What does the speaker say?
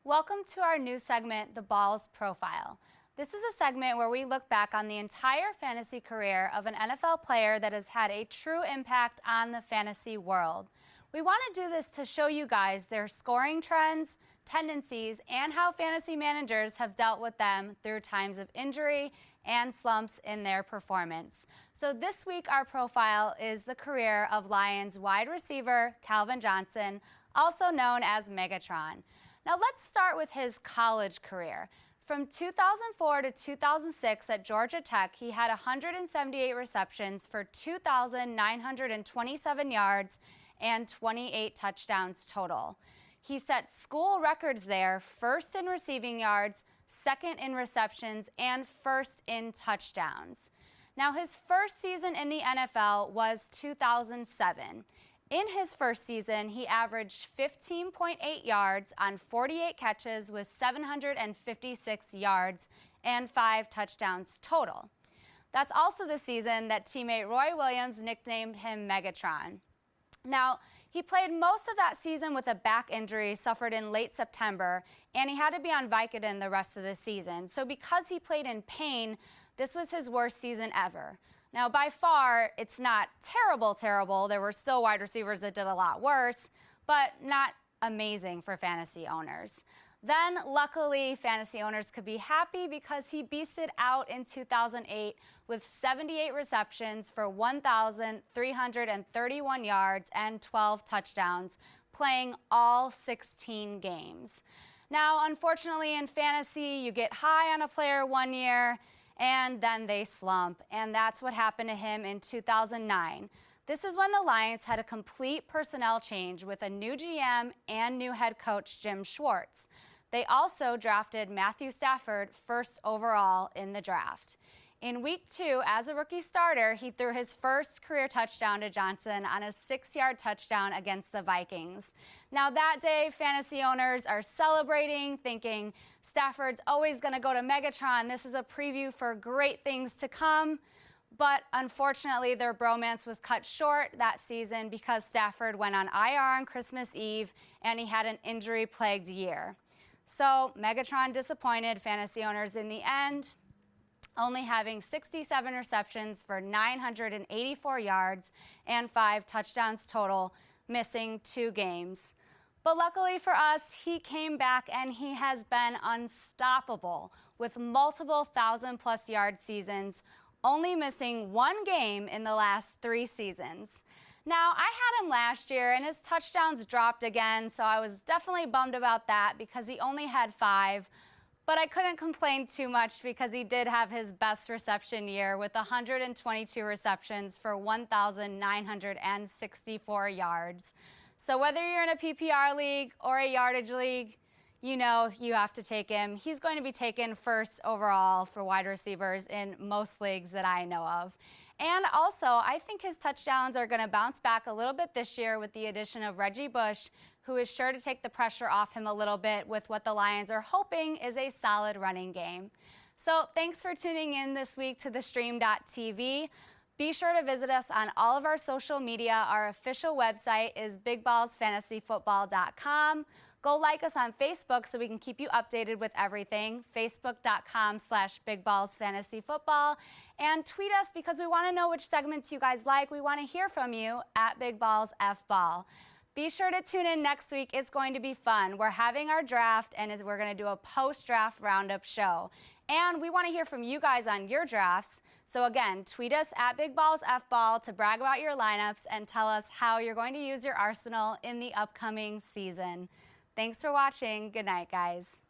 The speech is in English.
Welcome to our new segment, The Balls Profile. This is a segment where we look back on the entire fantasy career of an NFL player that has had a true impact on the fantasy world. We want to do this to show you guys their scoring trends, tendencies, and how fantasy managers have dealt with them through times of injury and slumps in their performance. So this week our profile is the career of Lions wide receiver Calvin Johnson, also known as Megatron. Now let's start with his college career. From 2004 to 2006 at Georgia Tech, he had 178 receptions for 2,927 yards and 28 touchdowns total. He set school records there, first in receiving yards, second in receptions, and first in touchdowns. Now his first season in the NFL was 2007. In his first season, he averaged 15.8 yards on 48 catches with 756 yards and 5 touchdowns total. That's also the season that teammate Roy Williams nicknamed him Megatron. Now, he played most of that season with a back injury suffered in late September, and he had to be on Vicodin the rest of the season. So because he played in pain, this was his worst season ever. Now, by far, it's not terrible. There were still wide receivers that did a lot worse, but not amazing for fantasy owners. Then, luckily, fantasy owners could be happy because he beasted out in 2008 with 78 receptions for 1,331 yards and 12 touchdowns, playing all 16 games. Now, unfortunately, in fantasy, you get high on a player one year, and then they slump, and that's what happened to him in 2009. This is when the Lions had a complete personnel change with a new GM and new head coach Jim Schwartz. They also drafted Matthew Stafford first overall in the draft. In week 2, as a rookie starter, he threw his first career touchdown to Johnson on a 6-yard touchdown against the Vikings. Now that day, fantasy owners are celebrating, thinking Stafford's always going to go to Megatron. This is a preview for great things to come. But unfortunately, their bromance was cut short that season because Stafford went on IR on Christmas Eve and he had an injury-plagued year. So Megatron disappointed fantasy owners in the end, only having 67 receptions for 984 yards and 5 touchdowns total, missing 2 games. But luckily for us, he came back and he has been unstoppable with multiple 1,000+ yard seasons, only missing 1 game in the last 3 seasons. Now, I had him last year and his touchdowns dropped again, so I was definitely bummed about that because he only had 5. But I couldn't complain too much because he did have his best reception year with 122 receptions for 1,964 yards. So whether you're in a PPR league or a yardage league, you know you have to take him. He's going to be taken first overall for wide receivers in most leagues that I know of. And also, I think his touchdowns are going to bounce back a little bit this year with the addition of Reggie Bush, who is sure to take the pressure off him a little bit with what the Lions are hoping is a solid running game. So thanks for tuning in this week to thestream.tv. Be sure to visit us on all of our social media. Our official website is bigballsfantasyfootball.com. Go like us on Facebook so we can keep you updated with everything, facebook.com/bigballsfantasyfootball. And tweet us because we want to know which segments you guys like. We want to hear from you at bigballsfball. Be sure to tune in next week. It's going to be fun. We're having our draft, and we're going to do a post-draft roundup show. And we want to hear from you guys on your drafts. So again, tweet us at bigballsfball to brag about your lineups and tell us how you're going to use your arsenal in the upcoming season. Thanks for watching. Good night, guys.